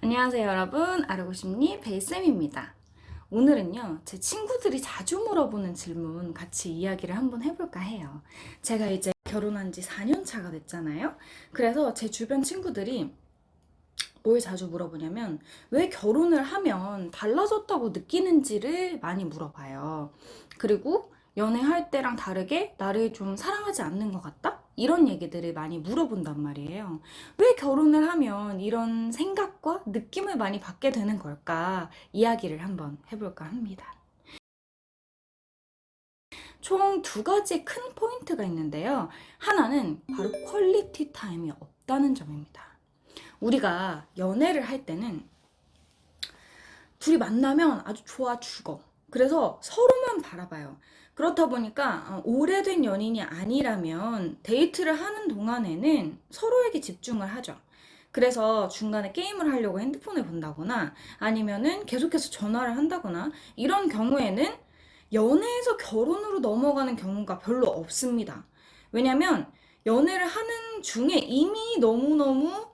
안녕하세요 여러분, 알고싶니 베이쌤입니다. 오늘은요, 제 친구들이 자주 물어보는 질문 같이 이야기를 한번 해볼까 해요. 제가 이제 결혼한 지 4년 차가 됐잖아요. 그래서 제 주변 친구들이 뭘 자주 물어보냐면 왜 결혼을 하면 달라졌다고 느끼는지를 많이 물어봐요. 그리고 연애할 때랑 다르게 나를 좀 사랑하지 않는 것 같다? 이런 얘기들을 많이 물어본단 말이에요. 왜 결혼을 하면 이런 생각과 느낌을 많이 받게 되는 걸까? 이야기를 한번 해볼까 합니다. 총 두 가지 큰 포인트가 있는데요. 하나는 바로 퀄리티 타임이 없다는 점입니다. 우리가 연애를 할 때는 둘이 만나면 아주 좋아 죽어. 그래서 서로만 바라봐요. 그렇다 보니까 오래된 연인이 아니라면 데이트를 하는 동안에는 서로에게 집중을 하죠. 그래서 중간에 게임을 하려고 핸드폰을 본다거나 아니면은 계속해서 전화를 한다거나 이런 경우에는 연애에서 결혼으로 넘어가는 경우가 별로 없습니다. 왜냐면 연애를 하는 중에 이미 너무너무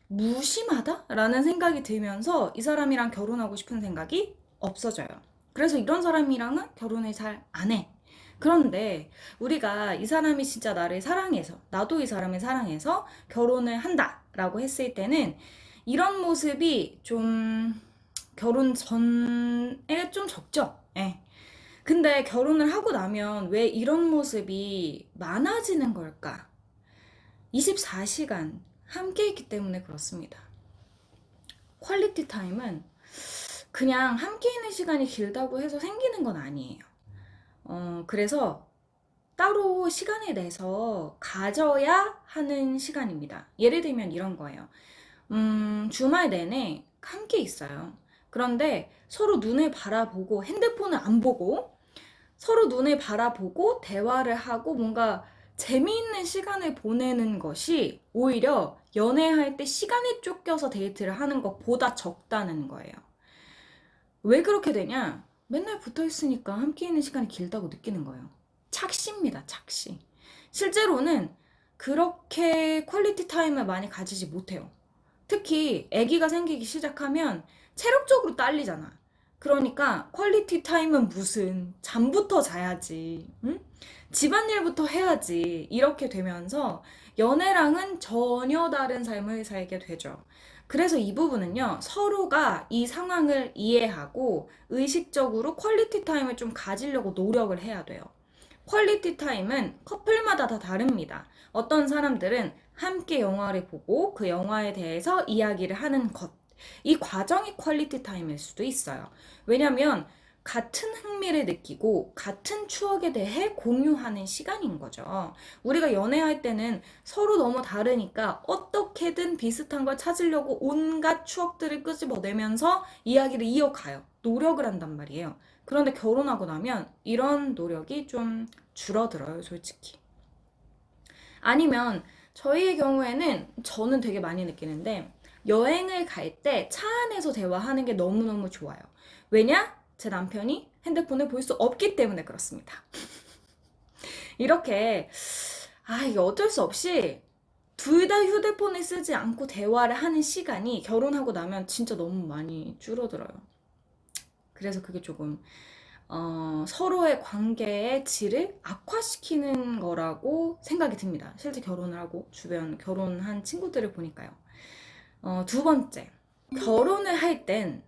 무심하다라는 생각이 들면서 이 사람이랑 결혼하고 싶은 생각이 없어져요. 그래서 이런 사람이랑은 결혼을 잘 안 해. 그런데 우리가 이 사람이 진짜 나를 사랑해서, 나도 이 사람을 사랑해서 결혼을 한다라고 했을 때는 이런 모습이 좀 결혼 전에 좀 적죠. 예. 근데 결혼을 하고 나면 왜 이런 모습이 많아지는 걸까? 24시간 함께 있기 때문에 그렇습니다. 퀄리티 타임은 그냥 함께 있는 시간이 길다고 해서 생기는 건 아니에요. 그래서 따로 시간을 내서 가져야 하는 시간입니다. 예를 들면 이런 거예요. 주말 내내 함께 있어요. 그런데 서로 눈을 바라보고 핸드폰을 안 보고 서로 눈을 바라보고 대화를 하고 뭔가 재미있는 시간을 보내는 것이 오히려 연애할 때 시간에 쫓겨서 데이트를 하는 것보다 적다는 거예요. 왜 그렇게 되냐? 맨날 붙어 있으니까 함께 있는 시간이 길다고 느끼는 거예요. 착시입니다, 착시. 실제로는 그렇게 퀄리티 타임을 많이 가지지 못해요. 특히 아기가 생기기 시작하면 체력적으로 딸리잖아. 그러니까 퀄리티 타임은 무슨 잠부터 자야지, 응? 집안일부터 해야지 이렇게 되면서 연애랑은 전혀 다른 삶을 살게 되죠. 그래서 이 부분은요, 서로가 이 상황을 이해하고 의식적으로 퀄리티 타임을 좀 가지려고 노력을 해야 돼요. 퀄리티 타임은 커플마다 다 다릅니다. 어떤 사람들은 함께 영화를 보고 그 영화에 대해서 이야기를 하는 것. 이 과정이 퀄리티 타임일 수도 있어요. 왜냐면 같은 흥미를 느끼고 같은 추억에 대해 공유하는 시간인 거죠. 우리가 연애할 때는 서로 너무 다르니까 어떻게든 비슷한 걸 찾으려고 온갖 추억들을 끄집어내면서 이야기를 이어가요. 노력을 한단 말이에요. 그런데 결혼하고 나면 이런 노력이 좀 줄어들어요, 솔직히. 아니면 저희의 경우에는 저는 되게 많이 느끼는데 여행을 갈 때 차 안에서 대화하는 게 너무너무 좋아요. 왜냐? 제 남편이 핸드폰을 볼 수 없기 때문에 그렇습니다. 이렇게 이게 어쩔 수 없이 둘 다 휴대폰을 쓰지 않고 대화를 하는 시간이 결혼하고 나면 진짜 너무 많이 줄어들어요. 그래서 그게 조금 서로의 관계의 질을 악화시키는 거라고 생각이 듭니다. 실제 결혼을 하고 주변 결혼한 친구들을 보니까요. 두 번째, 결혼을 할 땐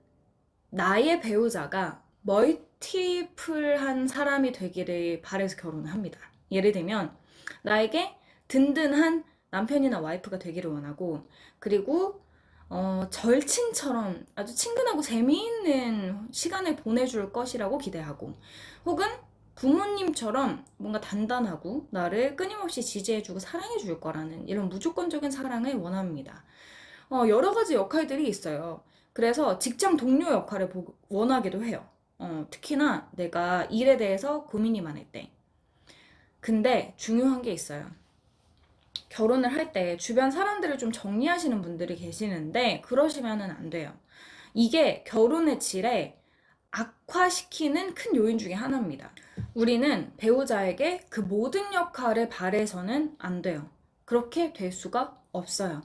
나의 배우자가 멀티플한 사람이 되기를 바래서 결혼을 합니다. 예를 들면 나에게 든든한 남편이나 와이프가 되기를 원하고, 그리고 절친처럼 아주 친근하고 재미있는 시간을 보내줄 것이라고 기대하고, 혹은 부모님처럼 뭔가 단단하고 나를 끊임없이 지지해주고 사랑해줄 거라는 이런 무조건적인 사랑을 원합니다. 여러 가지 역할들이 있어요. 그래서 직장 동료 역할을 원하기도 해요. 특히나 내가 일에 대해서 고민이 많을 때. 근데 중요한 게 있어요. 결혼을 할 때 주변 사람들을 좀 정리하시는 분들이 계시는데 그러시면은 안 돼요. 이게 결혼의 질에 악화시키는 큰 요인 중에 하나입니다. 우리는 배우자에게 그 모든 역할을 바래서는 안 돼요. 그렇게 될 수가 없어요.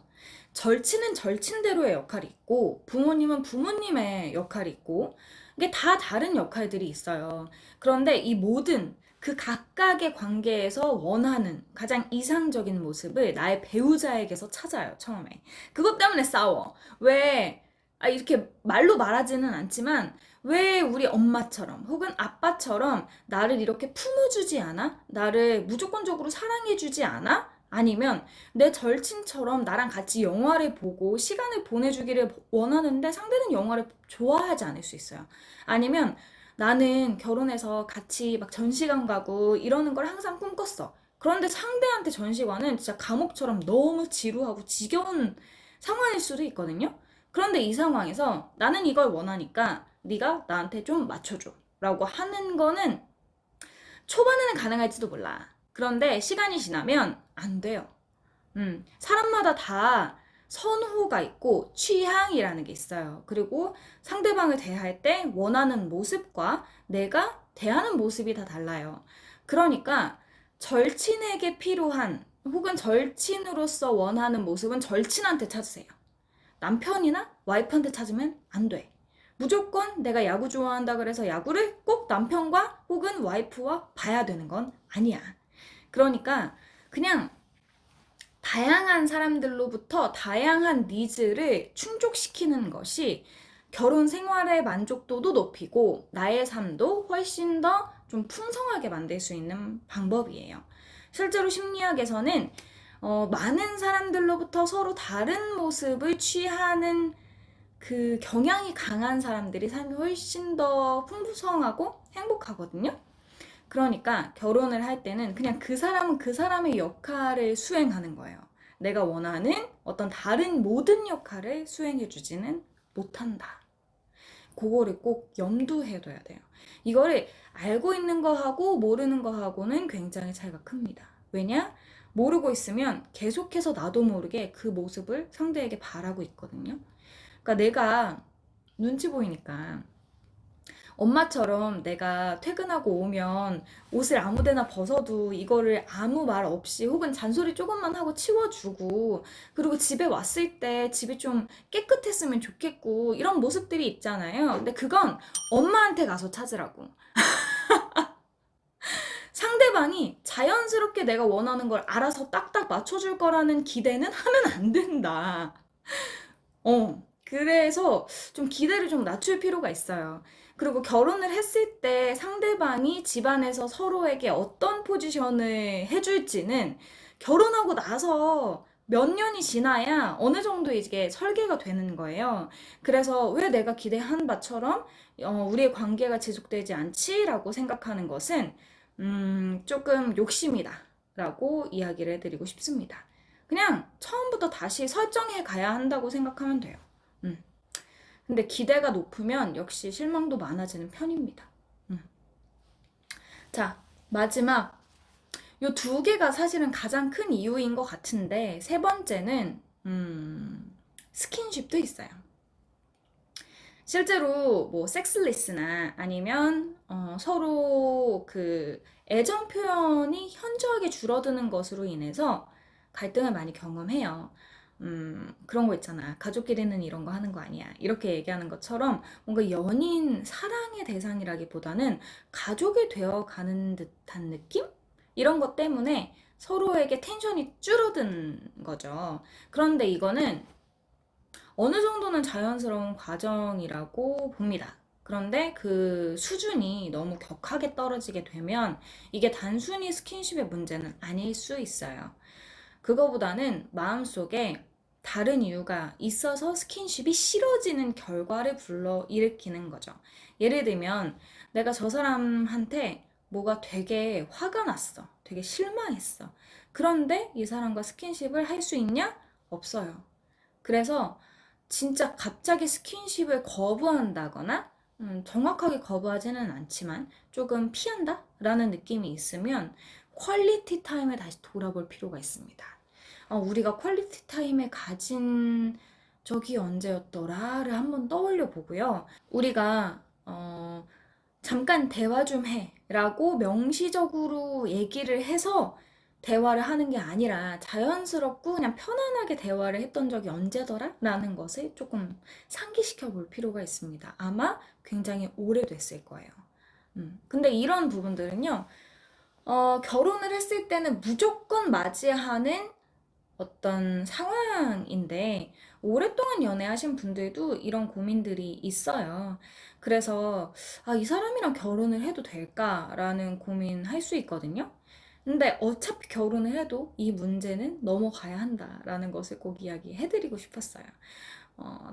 절친은 절친대로의 역할이 있고, 부모님은 부모님의 역할이 있고, 이게 다 다른 역할들이 있어요. 그런데 이 모든 그 각각의 관계에서 원하는 가장 이상적인 모습을 나의 배우자에게서 찾아요, 처음에. 그것 때문에 싸워. 왜, 이렇게 말로 말하지는 않지만, 왜 우리 엄마처럼 혹은 아빠처럼 나를 이렇게 품어주지 않아? 나를 무조건적으로 사랑해주지 않아? 아니면 내 절친처럼 나랑 같이 영화를 보고 시간을 보내주기를 원하는데 상대는 영화를 좋아하지 않을 수 있어요. 아니면 나는 결혼해서 같이 막 전시관 가고 이러는 걸 항상 꿈꿨어. 그런데 상대한테 전시관은 진짜 감옥처럼 너무 지루하고 지겨운 상황일 수도 있거든요. 그런데 이 상황에서 나는 이걸 원하니까 네가 나한테 좀 맞춰줘. 라고 하는 거는 초반에는 가능할지도 몰라. 그런데 시간이 지나면 안 돼요. 사람마다 다 선호가 있고 취향이라는 게 있어요. 그리고 상대방을 대할 때 원하는 모습과 내가 대하는 모습이 다 달라요. 그러니까 절친에게 필요한 혹은 절친으로서 원하는 모습은 절친한테 찾으세요. 남편이나 와이프한테 찾으면 안 돼. 무조건 내가 야구 좋아한다 그래서 야구를 꼭 남편과 혹은 와이프와 봐야 되는 건 아니야. 그러니까 그냥 다양한 사람들로부터 다양한 니즈를 충족시키는 것이 결혼 생활의 만족도도 높이고 나의 삶도 훨씬 더 좀 풍성하게 만들 수 있는 방법이에요. 실제로 심리학에서는 많은 사람들로부터 서로 다른 모습을 취하는 그 경향이 강한 사람들이 삶이 훨씬 더 풍성하고 행복하거든요. 그러니까 결혼을 할 때는 그냥 그 사람은 그 사람의 역할을 수행하는 거예요. 내가 원하는 어떤 다른 모든 역할을 수행해주지는 못한다. 그거를 꼭 염두해 둬야 돼요. 이거를 알고 있는 거하고 모르는 거하고는 굉장히 차이가 큽니다. 왜냐? 모르고 있으면 계속해서 나도 모르게 그 모습을 상대에게 바라고 있거든요. 그러니까 내가 눈치 보이니까 엄마처럼 내가 퇴근하고 오면 옷을 아무 데나 벗어도 이거를 아무 말 없이 혹은 잔소리 조금만 하고 치워주고 그리고 집에 왔을 때 집이 좀 깨끗했으면 좋겠고 이런 모습들이 있잖아요. 근데 그건 엄마한테 가서 찾으라고. 상대방이 자연스럽게 내가 원하는 걸 알아서 딱딱 맞춰줄 거라는 기대는 하면 안 된다. 그래서 좀 기대를 좀 낮출 필요가 있어요. 그리고 결혼을 했을 때 상대방이 집안에서 서로에게 어떤 포지션을 해줄지는 결혼하고 나서 몇 년이 지나야 어느 정도 이게 설계가 되는 거예요. 그래서 왜 내가 기대한 바처럼 우리의 관계가 지속되지 않지라고 생각하는 것은 조금 욕심이다 라고 이야기를 해드리고 싶습니다. 그냥 처음부터 다시 설정해 가야 한다고 생각하면 돼요. 음. 근데 기대가 높으면 역시 실망도 많아지는 편입니다. 음. 자, 마지막. 요 두 개가 사실은 가장 큰 이유인 것 같은데, 세 번째는, 스킨십도 있어요. 실제로 뭐 섹스리스나 아니면 서로 그 애정 표현이 현저하게 줄어드는 것으로 인해서 갈등을 많이 경험해요. 그런 거 있잖아. 가족끼리는 이런 거 하는 거 아니야. 이렇게 얘기하는 것처럼 뭔가 연인, 사랑의 대상이라기보다는 가족이 되어 가는 듯한 느낌? 이런 것 때문에 서로에게 텐션이 줄어든 거죠. 그런데 이거는 어느 정도는 자연스러운 과정이라고 봅니다. 그런데 그 수준이 너무 격하게 떨어지게 되면 이게 단순히 스킨십의 문제는 아닐 수 있어요. 그거보다는 마음속에 다른 이유가 있어서 스킨십이 싫어지는 결과를 불러일으키는 거죠. 예를 들면 내가 저 사람한테 뭐가 되게 화가 났어. 되게 실망했어. 그런데 이 사람과 스킨십을 할 수 있냐? 없어요. 그래서 진짜 갑자기 스킨십을 거부한다거나 정확하게 거부하지는 않지만 조금 피한다? 라는 느낌이 있으면 퀄리티 타임에 다시 돌아볼 필요가 있습니다. 우리가 퀄리티 타임에 가진 적이 언제였더라를 한번 떠올려 보고요. 우리가 잠깐 대화 좀 해 라고 명시적으로 얘기를 해서 대화를 하는 게 아니라 자연스럽고 그냥 편안하게 대화를 했던 적이 언제더라? 라는 것을 조금 상기시켜 볼 필요가 있습니다. 아마 굉장히 오래됐을 거예요. 근데 이런 부분들은요, 결혼을 했을 때는 무조건 맞이하는 어떤 상황인데, 오랫동안 연애하신 분들도 이런 고민들이 있어요. 그래서, 아, 이 사람이랑 결혼을 해도 될까라는 고민 할 수 있거든요. 근데 어차피 결혼을 해도 이 문제는 넘어가야 한다라는 것을 꼭 이야기해드리고 싶었어요.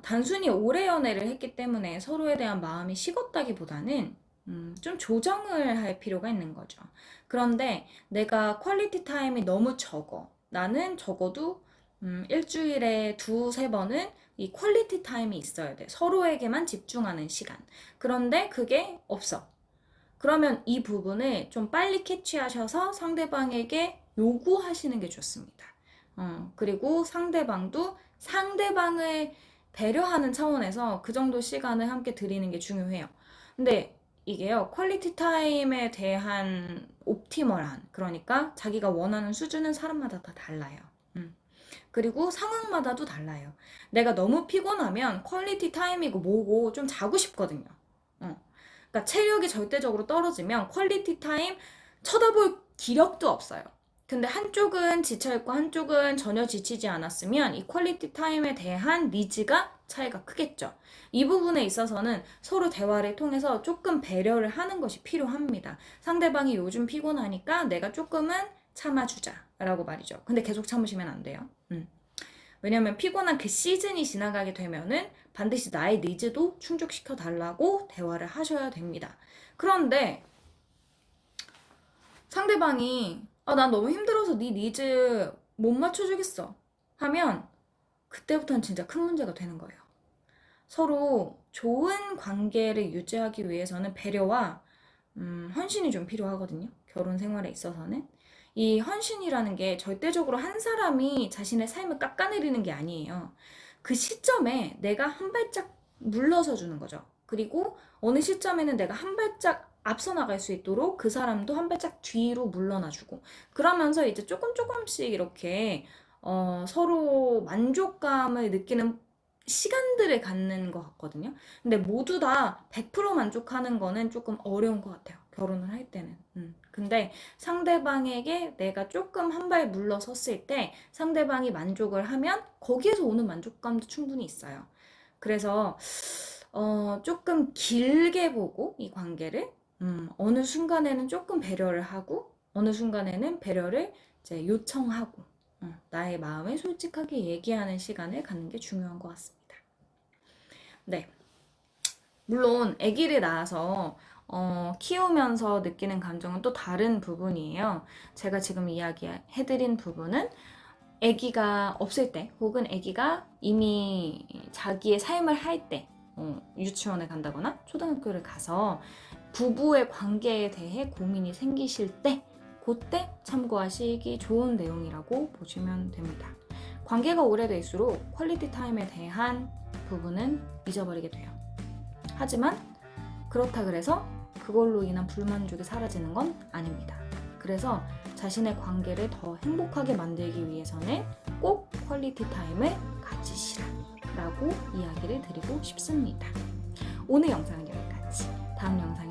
단순히 오래 연애를 했기 때문에 서로에 대한 마음이 식었다기보다는 좀 조정을 할 필요가 있는 거죠. 그런데 내가 퀄리티 타임이 너무 적어. 나는 적어도 일주일에 두세 번은 이 퀄리티 타임이 있어야 돼. 서로에게만 집중하는 시간. 그런데 그게 없어. 그러면 이 부분을 좀 빨리 캐치하셔서 상대방에게 요구하시는 게 좋습니다. 그리고 상대방도 상대방을 배려하는 차원에서 그 정도 시간을 함께 드리는 게 중요해요. 근데 이게요, 퀄리티 타임에 대한 옵티멀한, 그러니까 자기가 원하는 수준은 사람마다 다 달라요. 그리고 상황마다도 달라요. 내가 너무 피곤하면 퀄리티 타임이고 뭐고 좀 자고 싶거든요. 그러니까 체력이 절대적으로 떨어지면 퀄리티 타임 쳐다볼 기력도 없어요. 근데 한쪽은 지쳐있고 한쪽은 전혀 지치지 않았으면 이 퀄리티 타임에 대한 니즈가 차이가 크겠죠. 이 부분에 있어서는 서로 대화를 통해서 조금 배려를 하는 것이 필요합니다. 상대방이 요즘 피곤하니까 내가 조금은 참아주자 라고 말이죠. 근데 계속 참으시면 안 돼요. 왜냐면 피곤한 그 시즌이 지나가게 되면은 반드시 나의 니즈도 충족시켜 달라고 대화를 하셔야 됩니다. 그런데 상대방이 난 너무 힘들어서 네 니즈 못 맞춰주겠어 하면 그때부터는 진짜 큰 문제가 되는 거예요. 서로 좋은 관계를 유지하기 위해서는 배려와 헌신이 좀 필요하거든요. 결혼 생활에 있어서는. 이 헌신이라는 게 절대적으로 한 사람이 자신의 삶을 깎아내리는 게 아니에요. 그 시점에 내가 한 발짝 물러서 주는 거죠. 그리고 어느 시점에는 내가 한 발짝 앞서 나갈 수 있도록 그 사람도 한 발짝 뒤로 물러나주고 그러면서 이제 조금씩 이렇게 서로 만족감을 느끼는 시간들을 갖는 것 같거든요. 근데 모두 다 100% 만족하는 거는 조금 어려운 것 같아요. 결혼을 할 때는. 근데 상대방에게 내가 조금 한 발 물러섰을 때 상대방이 만족을 하면 거기에서 오는 만족감도 충분히 있어요. 그래서 조금 길게 보고 이 관계를 어느 순간에는 조금 배려를 하고 어느 순간에는 배려를 이제 요청하고 나의 마음을 솔직하게 얘기하는 시간을 갖는 게 중요한 것 같습니다. 네. 물론 아기를 낳아서 키우면서 느끼는 감정은 또 다른 부분이에요. 제가 지금 이야기해드린 부분은 아기가 없을 때 혹은 아기가 이미 자기의 삶을 할 때 유치원에 간다거나 초등학교를 가서 부부의 관계에 대해 고민이 생기실 때 그때 참고하시기 좋은 내용이라고 보시면 됩니다. 관계가 오래될수록 퀄리티 타임에 대한 부분은 잊어버리게 돼요. 하지만 그렇다 그래서 그걸로 인한 불만족이 사라지는 건 아닙니다. 그래서 자신의 관계를 더 행복하게 만들기 위해서는 꼭 퀄리티 타임을 가지시라라고 이야기를 드리고 싶습니다. 오늘 영상은 여기까지. 다음 영상에